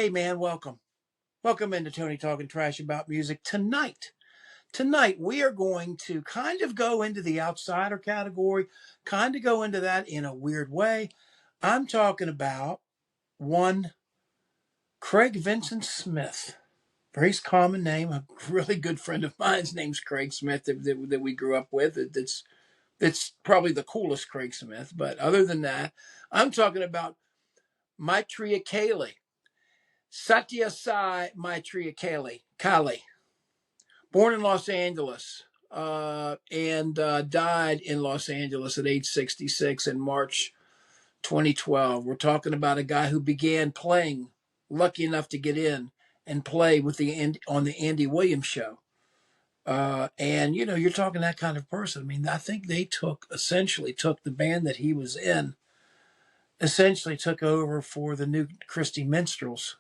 Hey man, welcome. Welcome into Tony Talking Trash About Music. Tonight we are going to kind of go into the outsider category, kind of go into that in a weird way. I'm talking about one Craig Vincent Smith. Very common name. A really good friend of mine's name's Craig Smith that we grew up with. That's probably the coolest Craig Smith. But other than that, I'm talking about Maitreya Satya Sai Maitreya Kali, born in Los Angeles and died in Los Angeles at age 66 in March 2012. We're talking about a guy who began playing, lucky enough to get in and play with on the Andy Williams show. And you're talking that kind of person. I mean, I think they essentially took the band that he was in, essentially took over for the new Christy Minstrels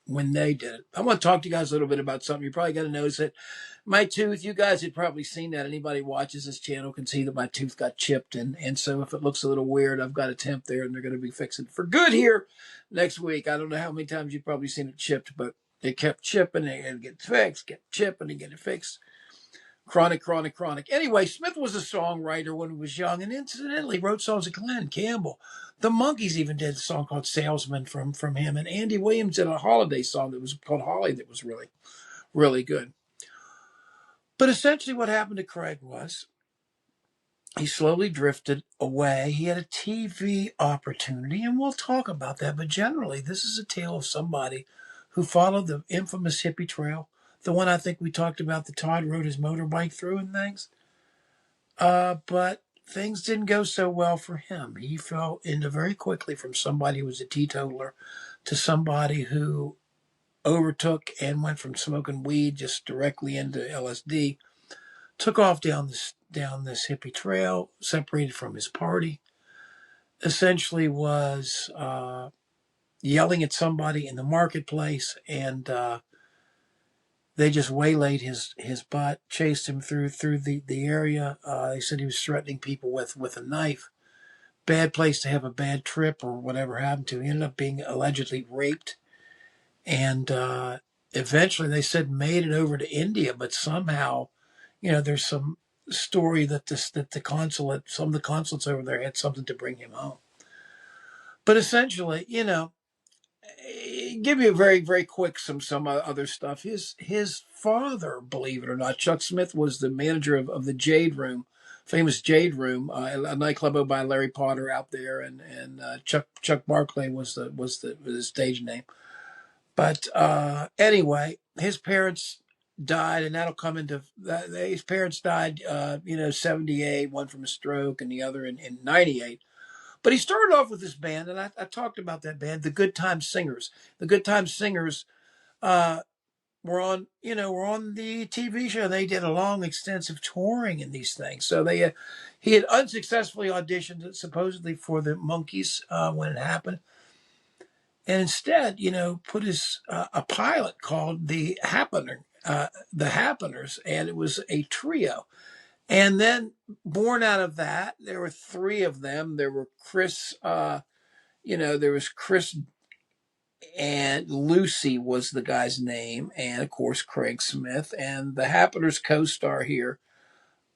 when they did it. I want to talk to you guys a little bit about something. You probably got to notice that my tooth, you guys had probably seen that. Anybody who watches this channel can see that my tooth got chipped. And so if it looks a little weird, I've got a temp there and they're going to be fixing it for good here next week. I don't know how many times you've probably seen it chipped, but it kept chipping and get fixed, kept chipping and get it fixed. Chronic. Anyway, Smith was a songwriter when he was young, and incidentally wrote songs with Glenn Campbell. The Monkees even did a song called Salesman from him, and Andy Williams did a holiday song that was called Holly that was really, really good. But essentially what happened to Craig was he slowly drifted away. He had a TV opportunity, and we'll talk about that. But generally, this is a tale of somebody who followed the infamous hippie trail, the one I think we talked about that Todd rode his motorbike through and things. But things didn't go so well for him. He fell into very quickly from somebody who was a teetotaler to somebody who overtook and went from smoking weed just directly into LSD, took off down this hippie trail, separated from his party, essentially was yelling at somebody in the marketplace, and they just waylaid his butt, chased him through the area. They said he was threatening people with a knife. Bad place to have a bad trip or whatever happened to him. He ended up being allegedly raped. And eventually they said made it over to India, but somehow, there's some story that the consulate, some of the consulates over there had something to bring him home. But essentially, give you a very, very quick some other stuff. His father, believe it or not, Chuck Smith, was the manager of the Jade Room, famous Jade Room, a nightclub owned by Larry Potter out there, and Chuck Barclay was his stage name. But anyway, his parents died, and that'll come into that. His parents died, 78, one from a stroke, and the other in 98. But he started off with this band, and I talked about that band, the Good Time Singers. The Good Time Singers were on the TV show. They did a long, extensive touring in these things. So he had unsuccessfully auditioned supposedly for the Monkees when it happened, and instead, put his a pilot called the Happeners, and it was a trio. And then born out of that, there were three of them. There were Chris, there was Chris, and Lucy was the guy's name, and of course Craig Smith. And the Happeners co-star here,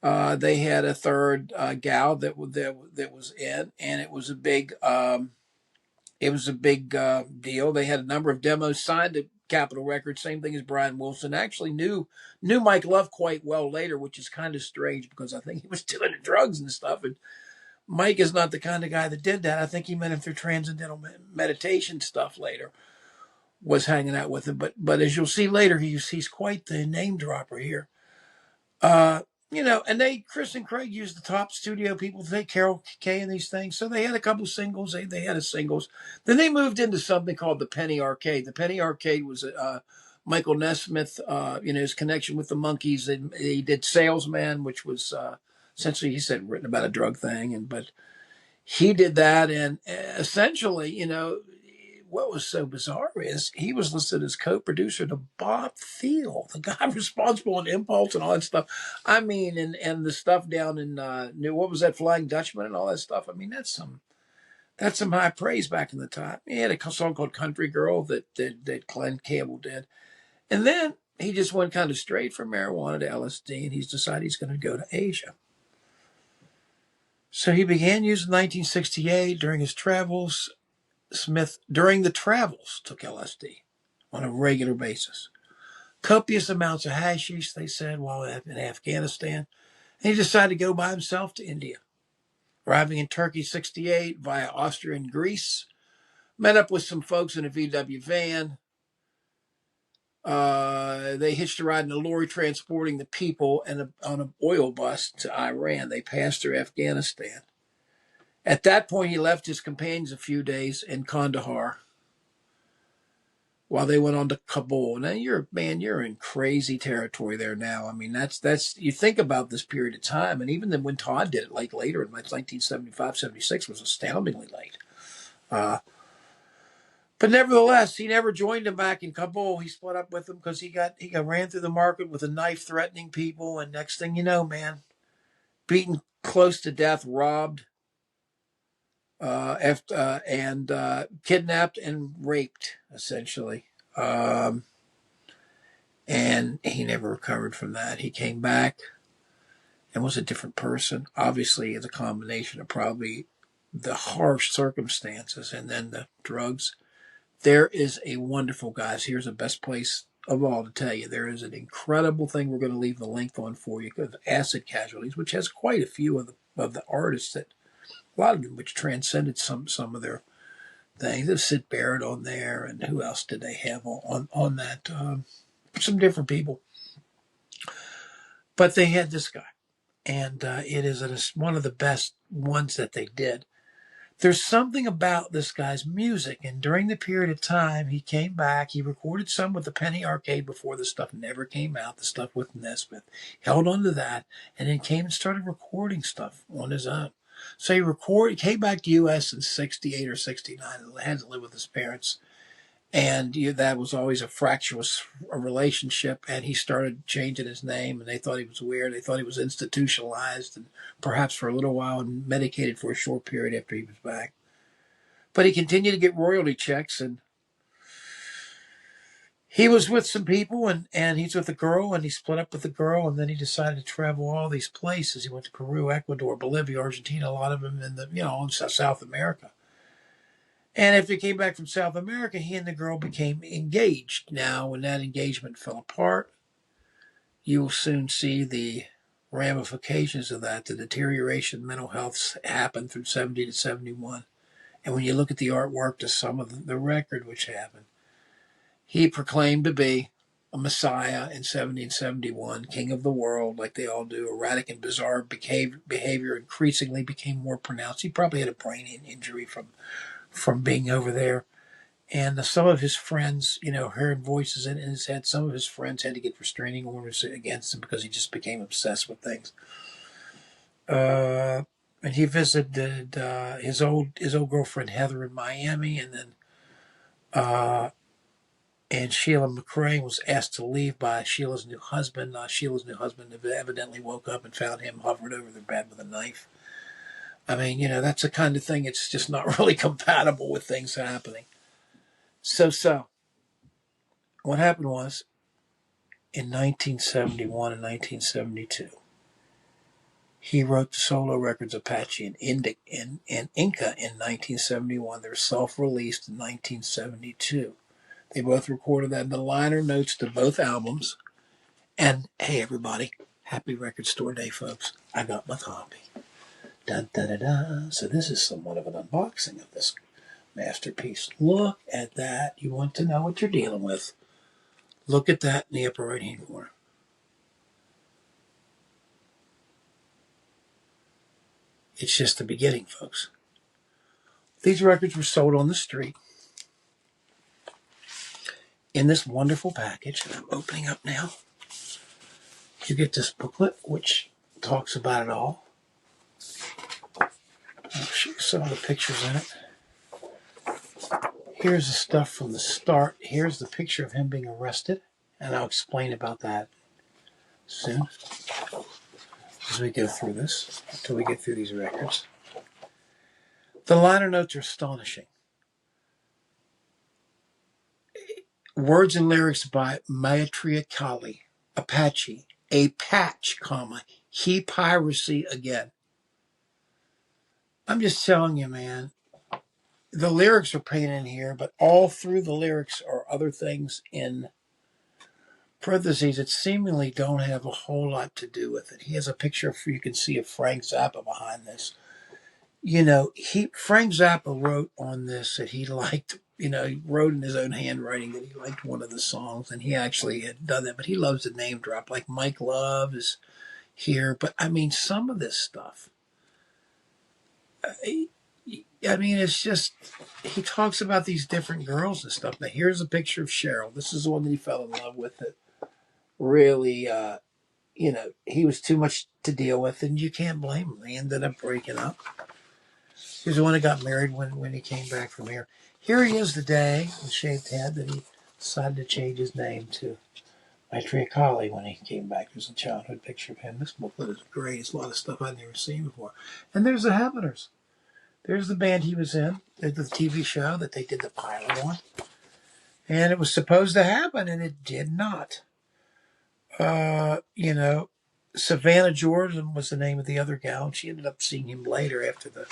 they had a third gal that was in, and it was a big deal. They had a number of demos signed to Capitol Records. Same thing as Brian Wilson. Actually knew Mike Love quite well later, which is kind of strange because I think he was doing the drugs and stuff. And Mike is not the kind of guy that did that. I think he met him through transcendental meditation stuff later. Was hanging out with him, but as you'll see later, he's quite the name dropper here. And Chris and Craig used the top studio people to take Carol Kay and these things. So they had a couple singles. They had a singles. Then they moved into something called the Penny Arcade. The Penny Arcade was Michael Nesmith, his connection with the Monkees. He did Salesman, which was essentially, he said, written about a drug thing. But he did that. And essentially, what was so bizarre is he was listed as co-producer to Bob Thiel, the guy responsible in Impulse and all that stuff. I mean, and the stuff down in what was that, Flying Dutchman and all that stuff. I mean, that's some That's some high praise back in the time. He had a song called Country Girl that Glenn Campbell did. And then he just went kind of straight from marijuana to LSD, and he's decided he's going to go to Asia. So he began using 1968 during his travels. Smith, during the travels, took LSD on a regular basis. Copious amounts of hashish, they said, while in Afghanistan. And he decided to go by himself to India. Arriving in Turkey 68 via Austria and Greece. Met up with some folks in a VW van. They hitched a ride in a lorry transporting the people and on an oil bus to Iran. They passed through Afghanistan. At that point, he left his companions a few days in Kandahar while they went on to Kabul. Now you're in crazy territory there now. I mean, that's you think about this period of time, and even then when Todd did it, like later in 1975, 76 was astoundingly late. But nevertheless, he never joined him back in Kabul. He split up with him because he got ran through the market with a knife, threatening people, and next thing you know, man, beaten close to death, robbed, and kidnapped and raped, essentially. And he never recovered from that. He came back and was a different person. Obviously, it's a combination of probably the harsh circumstances and then the drugs. There is a wonderful, guys, here's the best place of all to tell you. There is an incredible thing we're going to leave the link on for you, of Acid Casualties, which has quite a few of the artists that, a lot of them which transcended some of their things. There's Sid Barrett on there, and who else did they have on that? Some different people. But they had this guy, and it is one of the best ones that they did. There's something about this guy's music, and during the period of time he came back, he recorded some with the Penny Arcade before the stuff never came out, the stuff with Nesmith. Held on to that, and then came and started recording stuff on his own. So he came back to U.S. in 68 or 69, and had to live with his parents. And that was always a fractious relationship, and he started changing his name, and they thought he was weird. They thought he was institutionalized, and perhaps for a little while, and medicated for a short period after he was back. But he continued to get royalty checks, and he was with some people, and he's with a girl, and he split up with the girl, and then he decided to travel all these places. He went to Peru, Ecuador, Bolivia, Argentina, a lot of them in South America. And after he came back from South America, he and the girl became engaged. Now, when that engagement fell apart, you will soon see the ramifications of that. The deterioration of mental health happened from 70 to 71. And when you look at the artwork to some of the record which happened, he proclaimed to be a messiah in 70 and 71, king of the world, like they all do. Erratic and bizarre behavior increasingly became more pronounced. He probably had a brain injury from being over there. And some of his friends, heard voices in his head. Some of his friends had to get restraining orders against him because he just became obsessed with things. And he visited his old girlfriend Heather in Miami, and then and Sheila McRae was asked to leave by Sheila's new husband. Sheila's new husband evidently woke up and found him hovered over their bed with a knife. I mean, that's the kind of thing. It's just not really compatible with things happening. So, what happened was, in 1971 and 1972, he wrote the solo records Apache and Inca in 1971. They were self-released in 1972. They both recorded that in the liner notes to both albums. And, hey, everybody, happy Record Store Day, folks. I got my copy. Dun, dun, dun, dun. So this is somewhat of an unboxing of this masterpiece. Look at that. You want to know what you're dealing with. Look at that in the upper right-hand corner. It's just the beginning, folks. These records were sold on the street in this wonderful package that I'm opening up now. You get this booklet, which talks about it all. I'll show you some of the pictures in it. Here's the stuff from the start. Here's the picture of him being arrested, and I'll explain about that soon as we go through this, until we get through these records. The liner notes are astonishing. Words and lyrics by Maitreya, Apache, a patch, he piracy again. I'm just telling you, man. The lyrics are painted in here, but all through the lyrics are other things in parentheses that seemingly don't have a whole lot to do with it. He has a picture of, you can see, of Frank Zappa behind this. You know, Frank Zappa wrote on this that he liked, you know, he wrote in his own handwriting that he liked one of the songs, and he actually had done that, but he loves the name drop, like Mike Love is here. But I mean, some of this stuff, I mean, it's just, he talks about these different girls and stuff. Now, here's a picture of Cheryl. This is the one that he fell in love with. That really, you know, he was too much to deal with, and you can't blame him. They ended up breaking up. He was the one that got married when he came back from here. Here he is today, with shaved head, that he decided to change his name to Maitreya when he came back. There's a childhood picture of him. This booklet is great. It's a lot of stuff I've never seen before. And there's the Heaveners. There's the band he was in, the TV show that they did the pilot on. And it was supposed to happen, and it did not. You know, Savannah Jordan was the name of the other gal, and she ended up seeing him later after the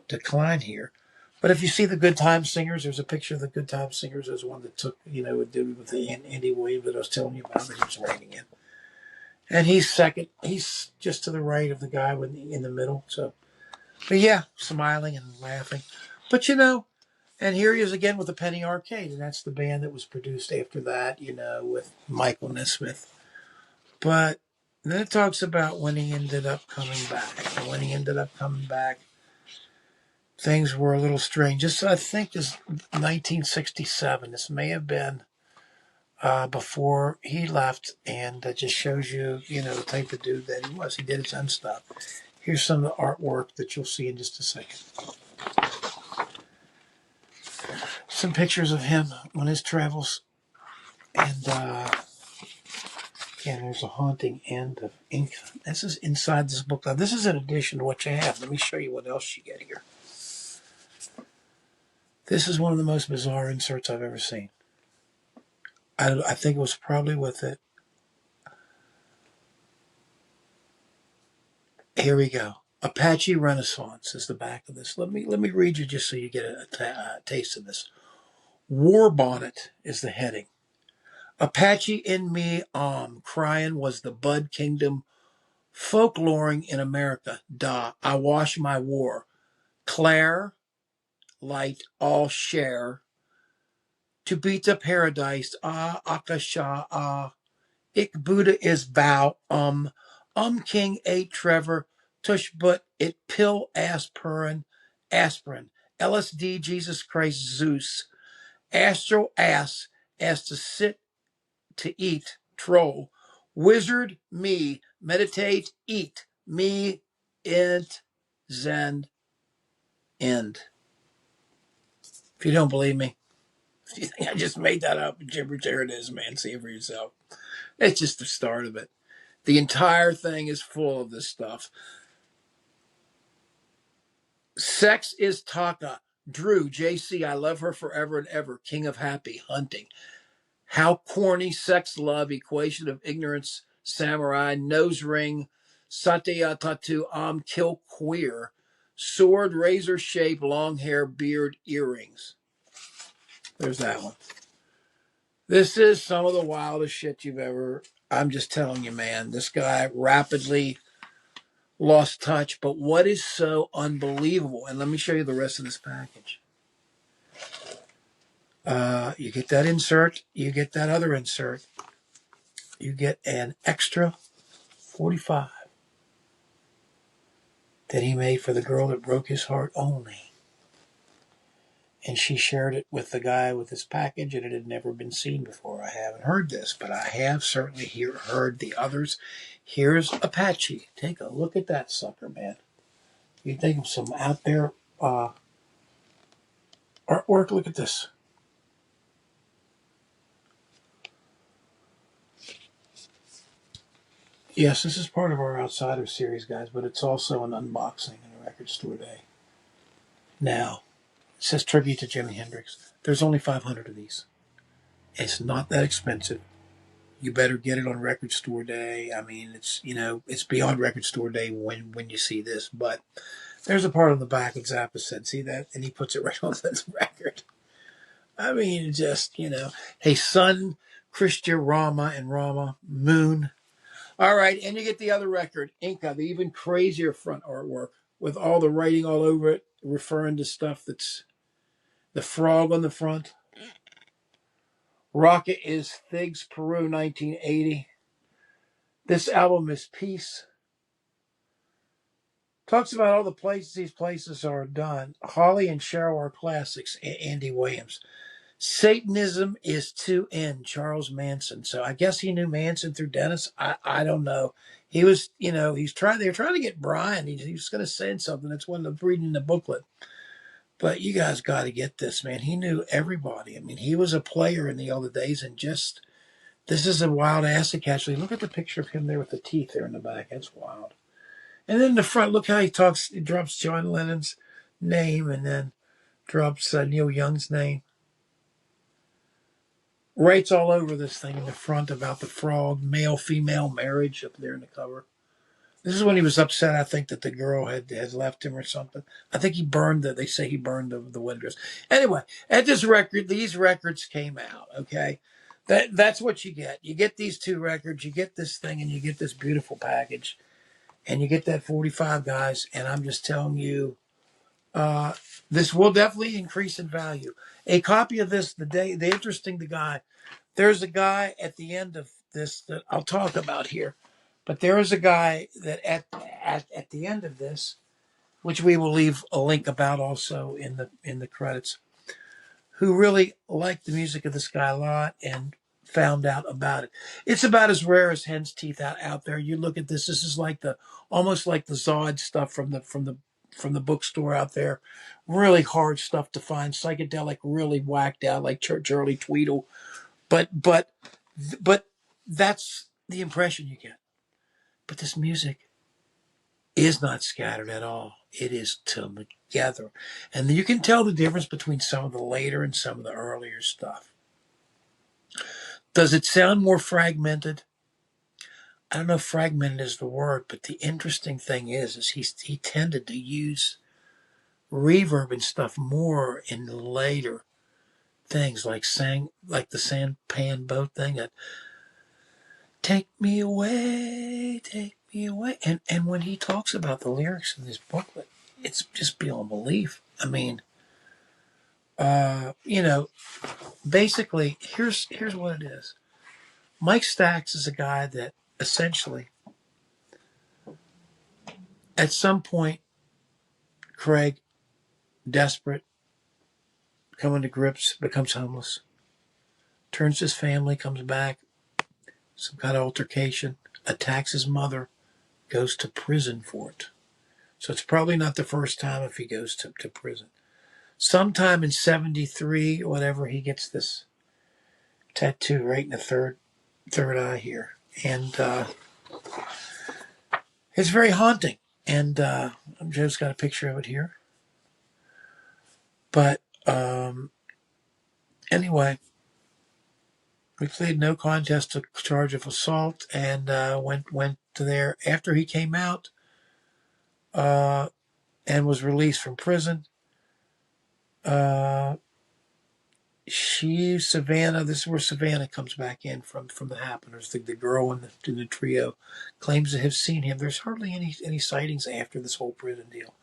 decline here. But if you see the Good Time Singers, there's a picture of the Good Time Singers. There's one that took, you know, a dude with the Andy Williams that I was telling you about that he was writing in. And he's second. He's just to the right of the guy in the middle. So, but yeah, smiling and laughing. But you know, and here he is again with the Penny Arcade, and that's the band that was produced after that, you know, with Michael Nesmith. But then it talks about when he ended up coming back. And when he ended up coming back, things were a little strange. This, I think, is 1967. This may have been before he left, and that just shows you, you know, the type of dude that he was. He did his own stuff. Here's some of the artwork that you'll see in just a second. Some pictures of him on his travels. And yeah, there's a haunting end of Inca. This is inside this book. Now, this is in addition to what you have. Let me show you what else you get here. This is one of the most bizarre inserts I've ever seen. I think it was probably with it. Here we go. Apache Renaissance is the back of this. Let me read you just so you get a taste of this. War Bonnet is the heading. Apache in me, crying was the Bud Kingdom, folkloring in America. Da, I wash my war. Claire, light, all share. To beat the paradise, Akasha, Ik Buddha is bow, King A Trevor, tush but it pill aspirin, LSD Jesus Christ Zeus, astral ass as to sit to eat, troll, wizard me, meditate, eat, me, it, zen, end. If you don't believe me, if you think I just made that up, gibberish, there it is, man. See it for yourself. It's just the start of it. The entire thing is full of this stuff. Sex is Taka. Drew, JC, I love her forever and ever. King of Happy, Hunting. How corny, sex, love, equation of ignorance, samurai, nose ring, satya tattoo, kill queer, sword, razor shape, long hair, beard, earrings. There's that one. This is some of the wildest shit you've ever. I'm just telling you, man. This guy rapidly lost touch. But what is so unbelievable? And let me show you the rest of this package. You get that insert. You get that other insert. You get an extra 45 that he made for the girl that broke his heart only. And she shared it with the guy with this package, and it had never been seen before. I haven't heard this, but I have certainly heard the others. Here's Apache. Take a look at that sucker, man. You think of some out there artwork. Look at this. Yes, this is part of our Outsider series, guys, but it's also an unboxing and a record store day. Now, it says tribute to Jimi Hendrix. There's only 500 of these. It's not that expensive. You better get it on record store day. I mean, it's beyond record store day when you see this. But there's a part on the back, like Zappa said. See that? And he puts it right on the record. I mean, just, hey, Sun, Christian, Rama, and Rama, Moon. All right, and you get the other record, Inca, the even crazier front artwork with all the writing all over it, referring to stuff that's the frog on the front. Rocket is Figs, Peru, 1980. This album is Peace. Talks about all the places these places are done. Holly and Cheryl are classics. Andy Williams. Satanism is to end. Charles Manson. So I guess he knew Manson through Dennis. I don't know. He was, they were trying to get Brian. He was going to send something. That's one of reading the booklet. But you guys got to get this, man. He knew everybody. I mean, he was a player in the old days, and just this is a wild acid catcher. Look at the picture of him there with the teeth there in the back. That's wild. And then in the front, look how he talks. He drops John Lennon's name and then drops Neil Young's name. Writes all over this thing in the front about the frog, male-female marriage up there in the cover. This is when he was upset, I think, that the girl had left him or something. I think they say he burned the windows. Anyway, at this record, these records came out, okay? That's what you get. You get these two records, you get this thing, and you get this beautiful package. And you get that 45, guys, and I'm just telling you, this will definitely increase in value. A copy of this, there's a guy at the end of this that I'll talk about here, but there is a guy that at the end of this, which we will leave a link about also in the credits, who really liked the music of this guy a lot and found out about it. It's about as rare as hen's teeth out there. You look at this. This is like almost like the Zod stuff from the bookstore out there. Really hard stuff to find. Psychedelic, really whacked out like Charlie Tweedle. But that's the impression you get. But this music is not scattered at all. It is together. And you can tell the difference between some of the later and some of the earlier stuff. Does it sound more fragmented? I don't know if fragmented is the word, but the interesting thing is he tended to use reverb and stuff more in the later things, like the Sampan Boat thing, that take me away. And when he talks about the lyrics in this booklet, it's just beyond belief. I mean, basically, here's what it is. Mike Stax is a guy that essentially, at some point, Craig, desperate, coming to grips, becomes homeless, turns his family, comes back, some kind of altercation, attacks his mother, goes to prison for it. So it's probably not the first time if he goes to prison. Sometime in 73 or whatever, he gets this tattoo right in the third eye here. And it's very haunting. And Joe's got a picture of it here. But anyway, we pleaded no contest to charge of assault and went to there after he came out and was released from prison. Savannah, this is where Savannah comes back in from the Happeners. The girl in the trio claims to have seen him. There's hardly any sightings after this whole prison deal.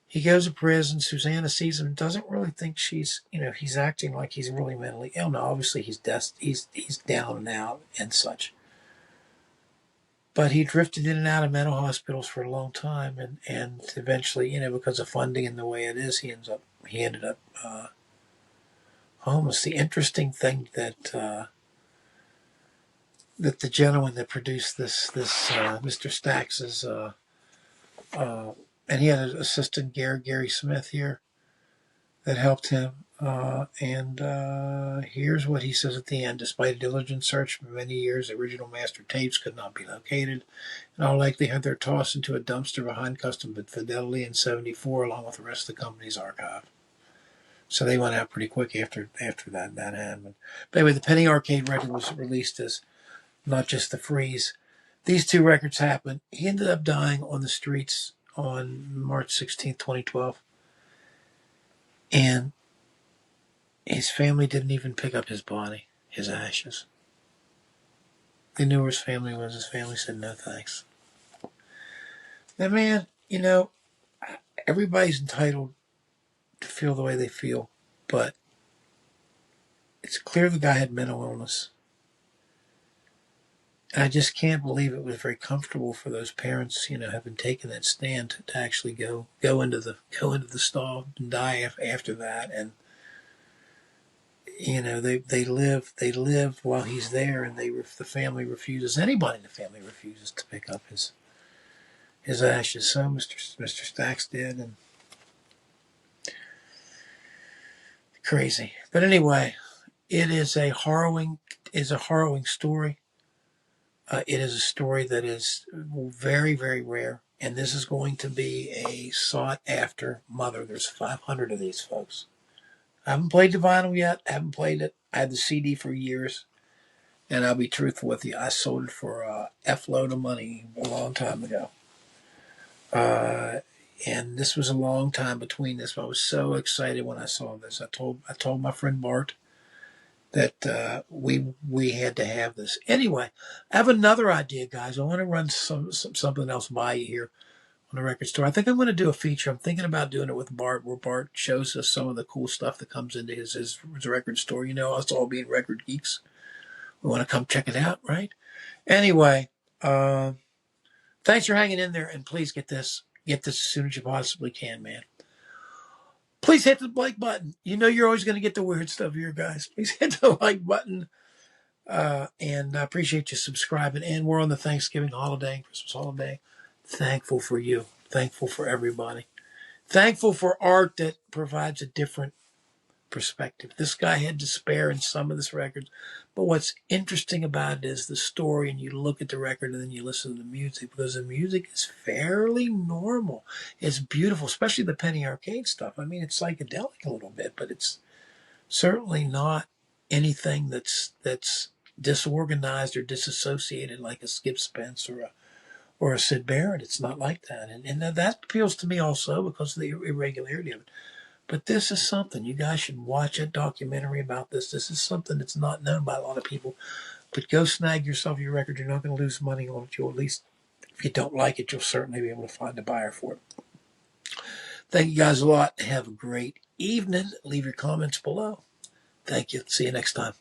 He goes to prison. Susanna sees him and doesn't really think he's acting like he's really mentally ill. Now, obviously, he's down and out and such. But he drifted in and out of mental hospitals for a long time, and eventually, because of funding and the way it is, he ended up homeless. The interesting thing that the gentleman that produced this Mr. Stax is, and he had an assistant, Gary Smith here, that helped him. Here's what he says at the end. Despite a diligent search for many years, the original master tapes could not be located. In all likelihood, they're tossed into a dumpster behind Custom Fidelity in '74, along with the rest of the company's archive. So they went out pretty quick after that happened. But anyway, the Penny Arcade record was released as not just the Freeze. These two records happened. He ended up dying on the streets on March 16th, 2012. And his family didn't even pick up his body, his ashes. They knew where his family was. His family said, no thanks. Now, man, everybody's entitled to feel the way they feel, but it's clear the guy had mental illness. And I just can't believe it was very comfortable for those parents, having taken that stand to actually go into the stall and die after that. And they live while he's there, and the family refuses. Anybody in the family refuses to pick up his ashes. So Mr. Stax did, and crazy. But anyway, it is a harrowing story. It is a story that is very, very rare, and this is going to be a sought-after mother. There's 500 of these folks. I haven't played the vinyl yet. I haven't played it. I had the CD for years, and I'll be truthful with you. I sold it for a F-load of money a long time ago. And this was a long time between this. But I was so excited when I saw this. I told my friend Bart that we had to have this. Anyway, I have another idea, guys. I want to run something else by you here on the record store. I think I'm going to do a feature. I'm thinking about doing it with Bart, where Bart shows us some of the cool stuff that comes into his record store. Us all being record geeks. We want to come check it out, right? Anyway, thanks for hanging in there, and please get this as soon as you possibly can, man. Please hit the like button. You're always going to get the weird stuff here, guys. Please hit the like button. And I appreciate you subscribing. And we're on the Thanksgiving holiday, Christmas holiday. Thankful for you. Thankful for everybody. Thankful for art that provides a different perspective. This guy had despair in some of this record, but what's interesting about it is the story, and you look at the record and then you listen to the music, because the music is fairly normal. It's beautiful, especially the Penny Arcade stuff. I mean, it's psychedelic a little bit, but it's certainly not anything that's disorganized or disassociated like a Skip Spence or a Sid Barrett. It's not like that, and that appeals to me also because of the irregularity of it. But this is something. You guys should watch a documentary about this. This is something that's not known by a lot of people. But go snag yourself your record. You're not going to lose money on it. You'll at least, if you don't like it, you'll certainly be able to find a buyer for it. Thank you guys a lot. Have a great evening. Leave your comments below. Thank you. See you next time.